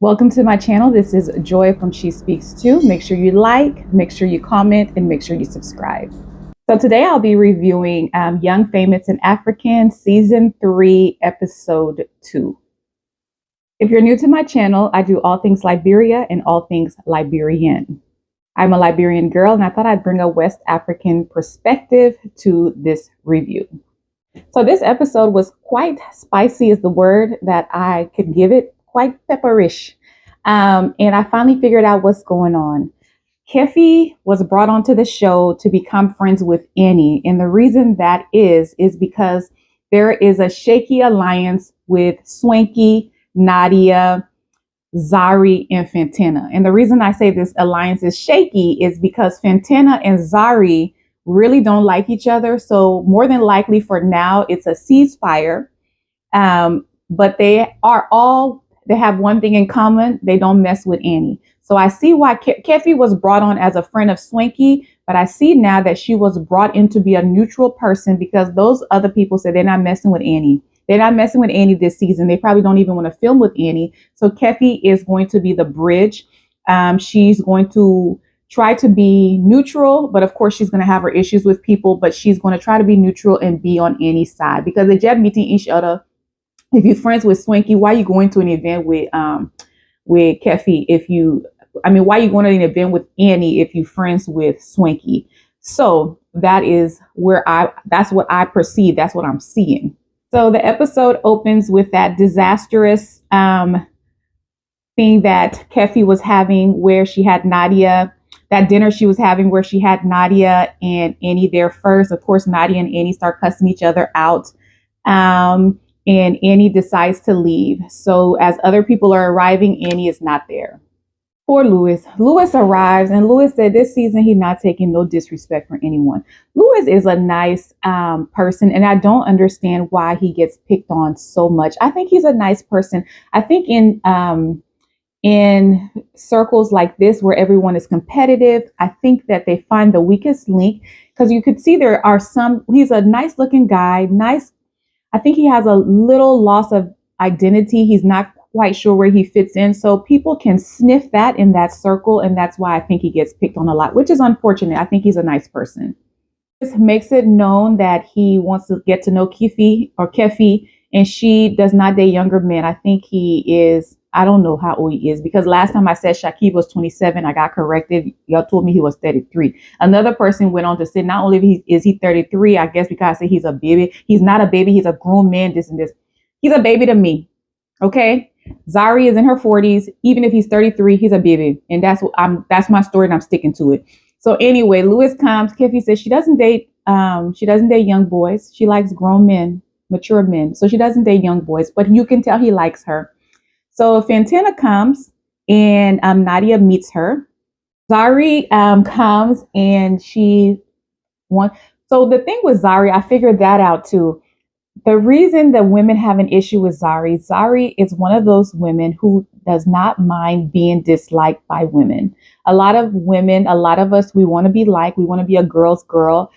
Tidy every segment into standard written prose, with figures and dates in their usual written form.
Welcome to my channel. This is Joy from She Speaks Too. Make sure you like, make sure you comment, and make sure you subscribe. So today I'll be reviewing Young, Famous, and African Season 3, Episode 2. If you're new to my channel, I do all things Liberia and all things Liberian. I'm a Liberian girl, and I thought I'd bring a West African perspective to this review. So this episode was quite spicy is the word that I could give it. Quite pepperish. And I finally figured out what's going on. Kefi was brought onto the show to become friends with Annie. And the reason that is because there is a shaky alliance with Swanky, Nadia, Zari, and Fantana. And the reason I say this alliance is shaky is because Fantana and Zari really don't like each other. So more than likely for now, it's a ceasefire. But they have one thing in common. They don't mess with Annie. So I see why Kefi was brought on as a friend of Swanky, but I see now that she was brought in to be a neutral person because those other people said they're not messing with Annie. They're not messing with Annie this season. They probably don't even want to film with Annie. So Kefi is going to be the bridge. She's going to try to be neutral, but of course she's going to have her issues with people, but she's going to try to be neutral and be on Annie's side because they just meeting each other. If you're friends with Swanky, why are you going to an event with Kefi? Why are you going to an event with Annie if you're friends with Swanky? So that is that's what I perceive. That's what I'm seeing. So the episode opens with that disastrous thing that Kefi was having where she had Nadia, that dinner she was having where she had Nadia and Annie there first. Of course, Nadia and Annie start cussing each other out. And Annie decides to leave. So as other people are arriving, Annie is not there. Poor Louis. Louis arrives and Louis said this season he's not taking no disrespect from anyone. Louis is a nice person and I don't understand why he gets picked on so much. I think he's a nice person. I think in circles like this where everyone is competitive, I think that they find the weakest link because you could see there are he's a nice looking guy, I think he has a little loss of identity. He's not quite sure where he fits in. So people can sniff that in that circle. And that's why I think he gets picked on a lot, which is unfortunate. I think he's a nice person. This makes it known that he wants to get to know Kefi, and she does not date younger men. I think he is, I don't know how old he is because last time I said Shakib was 27, I got corrected. Y'all told me he was 33. Another person went on to say not only is he 33, I guess because I said he's a baby. He's not a baby. He's a grown man, this and this. He's a baby to me. Okay. Zari is in her 40s. Even if he's 33, he's a baby. And that's my story and I'm sticking to it. So anyway, Louis comes. Kefi says she doesn't date young boys. She likes grown men, mature men. So she doesn't date young boys, but you can tell he likes her. So Fantana comes and Nadia meets her. Zari comes and she wants. So the thing with Zari, I figured that out too. The reason that women have an issue with Zari is one of those women who does not mind being disliked by women. A lot of us, we want to be liked. We want to be a girl's girl.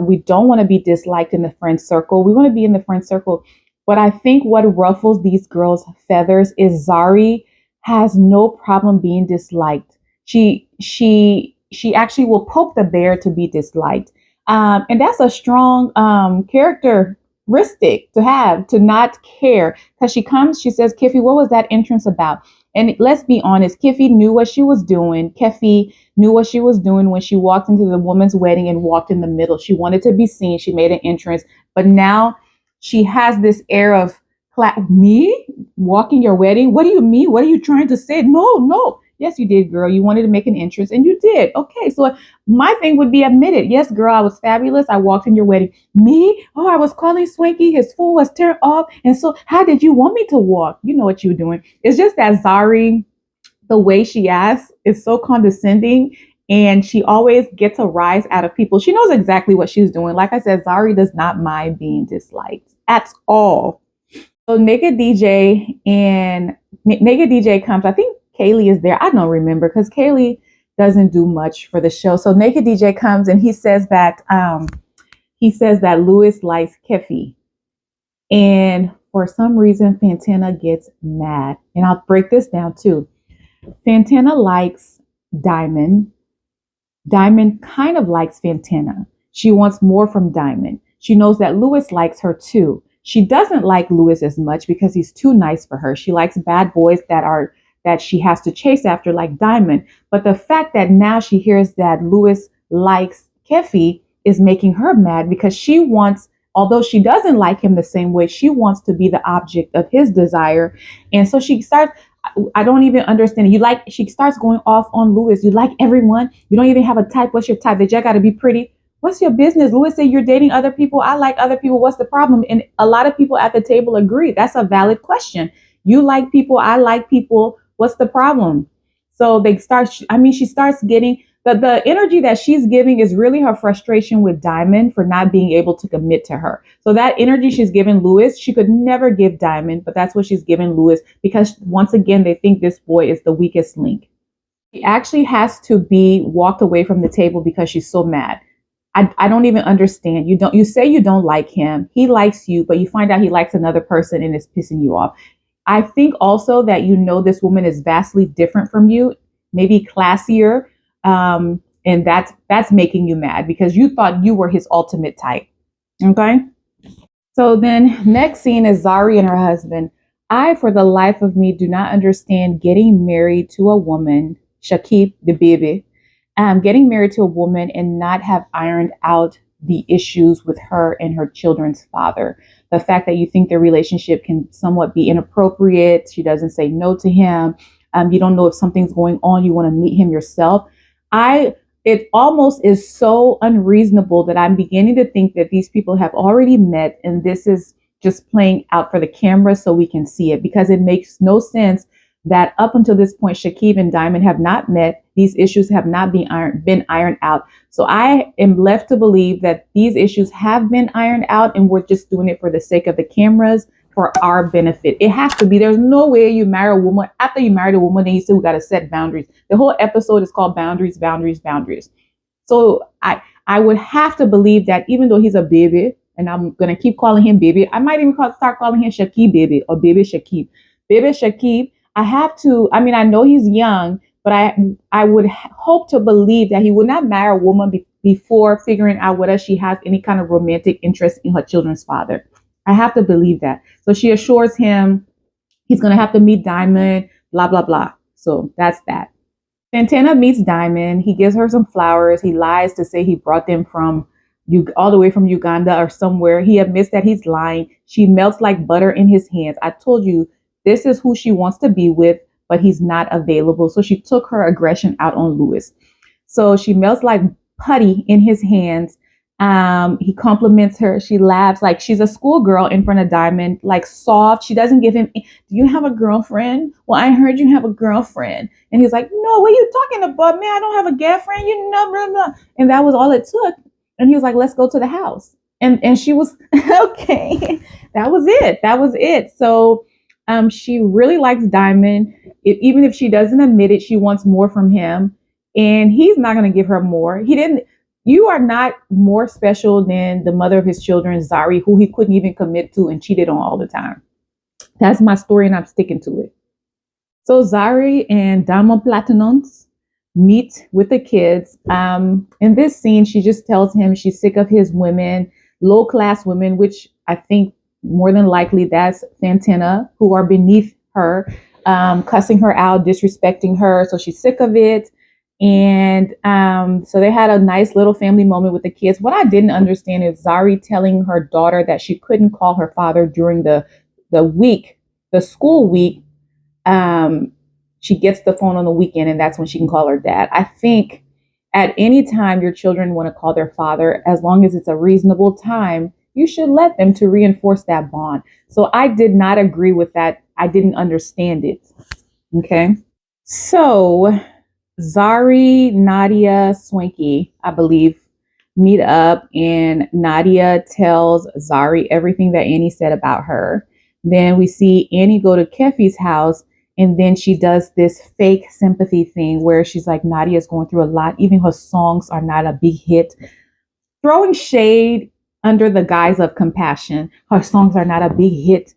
We don't want to be disliked in the friend circle. We want to be in the friend circle. But I think what ruffles these girls' feathers is Zari has no problem being disliked. She actually will poke the bear to be disliked. And that's a strong characteristic to have, to not care. Because she comes, she says, Kefi, what was that entrance about? And let's be honest, Kefi knew what she was doing. Kefi knew what she was doing when she walked into the woman's wedding and walked in the middle. She wanted to be seen. She made an entrance. But now she has this air of me walking your wedding. What do you mean? What are you trying to say? No. Yes, you did, girl. You wanted to make an entrance and you did. Okay. So my thing would be admitted. Yes, girl, I was fabulous. I walked in your wedding. Me? Oh, I was calling Swanky. His phone was turned off. And so how did you want me to walk? You know what you were doing. It's just that Zari, the way she asks is so condescending. And she always gets a rise out of people. She knows exactly what she's doing. Like I said, Zari does not mind being disliked at all. So Naked DJ comes. I think Kaylee is there. I don't remember because Kaylee doesn't do much for the show. So Naked DJ comes and he says that Louis likes Kefi. And for some reason, Fantana gets mad. And I'll break this down too. Fantana likes Diamond. Diamond kind of likes Fantana. She wants more from Diamond. She knows that Lewis likes her too. She doesn't like Lewis as much because he's too nice for her. She likes bad boys that she has to chase after like Diamond. But the fact that now she hears that Lewis likes Kefi is making her mad because she wants, although she doesn't like him the same way, she wants to be the object of his desire. And so she starts, I don't even understand. She starts going off on Lewis. You like everyone. You don't even have a type. What's your type? They just got to be pretty. What's your business? Lewis said you're dating other people. I like other people. What's the problem? And a lot of people at the table agree. That's a valid question. You like people. I like people. What's the problem? So she starts getting the energy that she's giving is really her frustration with Diamond for not being able to commit to her. So that energy she's giving Lewis, she could never give Diamond, but that's what she's giving Lewis because once again, they think this boy is the weakest link. She actually has to be walked away from the table because she's so mad. I don't even understand. You say you don't like him. He likes you, but you find out he likes another person and it's pissing you off. I think also that this woman is vastly different from you, maybe classier. And that's making you mad because you thought you were his ultimate type. Okay. So then next scene is Zari and her husband. I, for the life of me, do not understand getting married to a woman, Shakib, the baby, getting married to a woman and not have ironed out the issues with her and her children's father. The fact that you think their relationship can somewhat be inappropriate. She doesn't say no to him. You don't know if something's going on. You want to meet him yourself. It almost is so unreasonable that I'm beginning to think that these people have already met and this is just playing out for the camera so we can see it, because it makes no sense that up until this point, Shakib and Diamond have not met. These issues have not been ironed out. So I am left to believe that these issues have been ironed out and we're just doing it for the sake of the cameras, for our benefit. It has to be. There's no way you marry a woman. After you marry a woman, then you still got to set boundaries. The whole episode is called Boundaries, Boundaries, Boundaries. So I would have to believe that even though he's a baby, and I'm going to keep calling him baby, I might even start calling him Shakib baby or baby Shakib. Baby Shakib, I know he's young, but I would hope to believe that he would not marry a woman before figuring out whether she has any kind of romantic interest in her children's father. I have to believe that. So she assures him he's going to have to meet Diamond, blah, blah, blah. So that's that. Fantana meets Diamond. He gives her some flowers. He lies to say he brought them all the way from Uganda or somewhere. He admits that he's lying. She melts like butter in his hands. I told you, this is who she wants to be with, but he's not available. So she took her aggression out on Lewis. So she melts like putty in his hands. He compliments her. She laughs like she's a schoolgirl in front of Diamond, like soft. She doesn't give him, do you have a girlfriend? Well, I heard you have a girlfriend. And he's like, no, what are you talking about, man? I don't have a girlfriend. You know, blah, blah. And that was all it took. And he was like, let's go to the house. And she was, okay, that was it. That was it. So she really likes Diamond. Even if she doesn't admit it, she wants more from him. And he's not going to give her more. You are not more special than the mother of his children, Zari, who he couldn't even commit to and cheated on all the time. That's my story and I'm sticking to it. So Zari and Diamond Platinums meet with the kids. In this scene, she just tells him she's sick of his women, low-class women, which I think more than likely that's Fantana, who are beneath her, cussing her out, disrespecting her. So she's sick of it. And so they had a nice little family moment with the kids. What I didn't understand is Zari telling her daughter that she couldn't call her father during the school week. She gets the phone on the weekend and that's when she can call her dad. I think at any time your children want to call their father, as long as it's a reasonable time, you should let them to reinforce that bond. So I did not agree with that. I didn't understand it. Okay. So Zari, Nadia, Swanky, I believe, meet up and Nadia tells Zari everything that Annie said about her. Then we see Annie go to Kefi's house and then she does this fake sympathy thing where she's like, Nadia's going through a lot. Even her songs are not a big hit. Throwing shade under the guise of compassion. Her songs are not a big hit.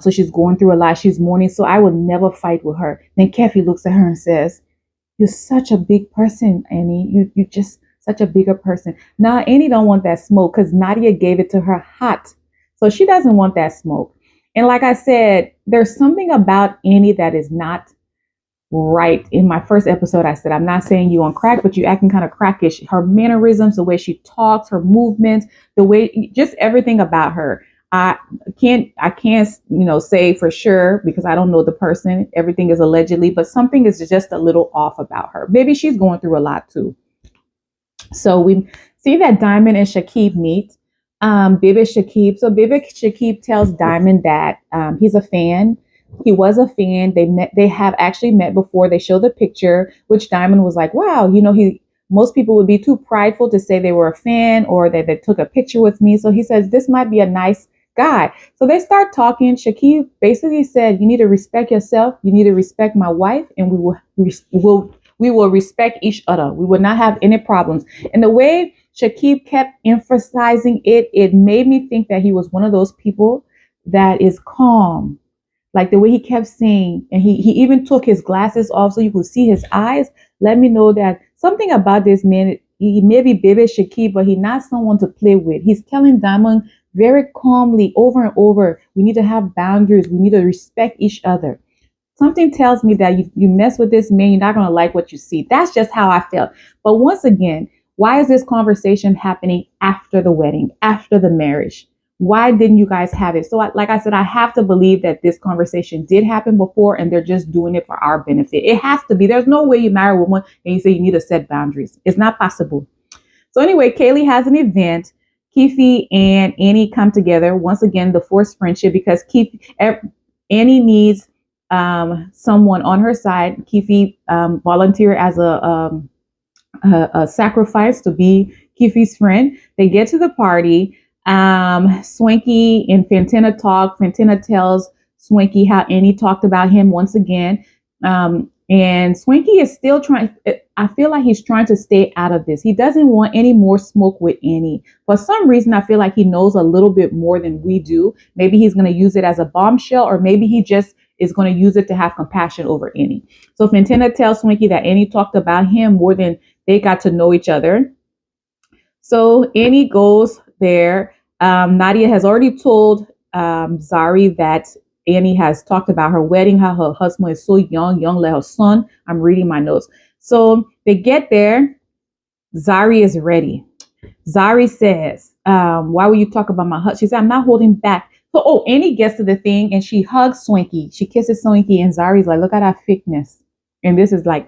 So she's going through a lot. She's mourning. So I would never fight with her. Then Kefi looks at her and says, "You're such a big person, Annie. You just such a bigger person." Now Annie don't want that smoke because Nadia gave it to her hot. So she doesn't want that smoke. And like I said, there's something about Annie that is not right. In my first episode, I said, I'm not saying you on crack, but you acting kind of crackish. Her mannerisms, the way she talks, her movements, the way, just everything about her. I can't, say for sure because I don't know the person. Everything is allegedly, but something is just a little off about her. Maybe she's going through a lot too. So we see that Diamond and Shakib meet. Bibi Shakib. So Bibi Shakib tells Diamond that he's a fan. He was a fan. They met. They have actually met before. They show the picture, which Diamond was like, "Wow, he." Most people would be too prideful to say they were a fan or that they took a picture with me. So he says this might be a nice guy. So they start talking. Shakib basically said, "You need to respect yourself. You need to respect my wife, and we will respect each other. We will not have any problems." And the way Shakib kept emphasizing it, it made me think that he was one of those people that is calm. Like the way he kept saying, and he even took his glasses off so you could see his eyes. Let me know that something about this man, he may be Bibi Shakib, but he's not someone to play with. He's telling Diamond very calmly over and over, we need to have boundaries. We need to respect each other. Something tells me that you mess with this man, you're not going to like what you see. That's just how I felt. But once again, why is this conversation happening after the wedding, after the marriage? Why didn't you guys have it? So like I said, I have to believe that this conversation did happen before and they're just doing it for our benefit. It has to be. There's no way you marry a woman and you say you need to set boundaries. It's not possible. So anyway, Kaylee has an event. Keefe and Annie come together. Once again, the forced friendship because Annie needs someone on her side. Keefe volunteer as a sacrifice to be Keefe's friend. They get to the party. Swanky and Fantina talk. Fantina tells Swanky how Annie talked about him once again. And Swanky is still trying. I feel like he's trying to stay out of this. He doesn't want any more smoke with Annie. For some reason, I feel like he knows a little bit more than we do. Maybe he's going to use it as a bombshell, or maybe he just is going to use it to have compassion over Annie. So Fantina tells Swanky that Annie talked about him more than they got to know each other. So Annie goes there. Nadia has already told Zari that Annie has talked about her wedding, how her husband is so young like her son. I'm reading my notes. So they get there. Zari is ready. Zari says, why will you talk about my husband? She said, I'm not holding back. So, Annie gets to the thing and she hugs Swanky. She kisses Swanky and Zari's like, look at our thickness. And this is like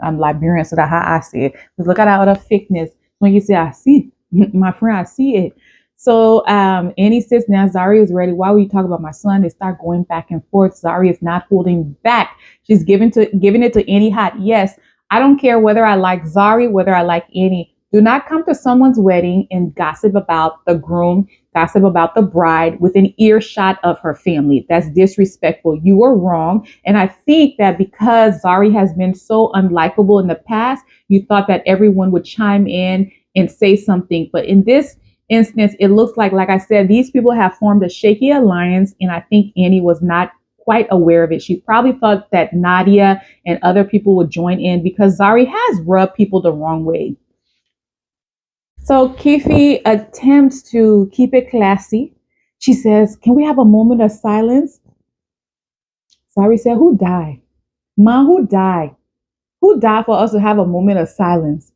I'm Liberian, so that's how I see it. But look at our other thickness. Swanky said, I see. My friend, I see it. So Annie says, now Zari is ready. Why will you talk about my son? They start going back and forth. Zari is not holding back. She's giving it to Annie hot. Yes, I don't care whether I like Zari, whether I like Annie. Do not come to someone's wedding and gossip about the groom, gossip about the bride with an earshot of her family. That's disrespectful. You were wrong. And I think that because Zari has been so unlikable in the past, you thought that everyone would chime in and say something. But in this instance, it looks like I said, these people have formed a shaky alliance. And I think Annie was not quite aware of it. She probably thought that Nadia and other people would join in because Zari has rubbed people the wrong way. So Keefe attempts to keep it classy. She says, can we have a moment of silence? Zari said, who died? Ma, who died? Who died for us to have a moment of silence?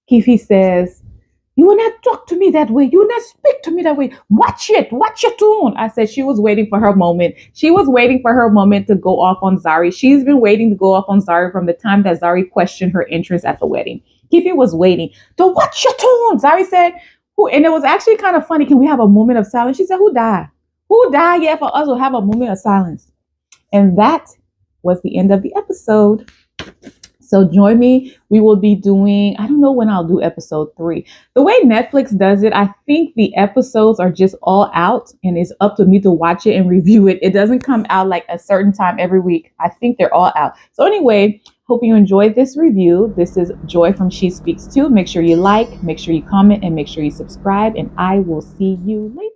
Keefe says, you will not talk to me that way. You will not speak to me that way. Watch it. Watch your tone. I said she was waiting for her moment. She was waiting for her moment to go off on Zari. She's been waiting to go off on Zari from the time that Zari questioned her interest at the wedding. Keefe was waiting. To watch your tone. Zari said, who? And it was actually kind of funny. Can we have a moment of silence? She said, who died? Who died yet for us to have a moment of silence? And that was the end of the episode. So join me. We will be doing, I don't know when I'll do episode 3. The way Netflix does it, I think the episodes are just all out and it's up to me to watch it and review it. It doesn't come out like a certain time every week. I think they're all out. So anyway, hope you enjoyed this review. This is Joy from She Speaks Too. Make sure you like, make sure you comment, and make sure you subscribe. And I will see you later.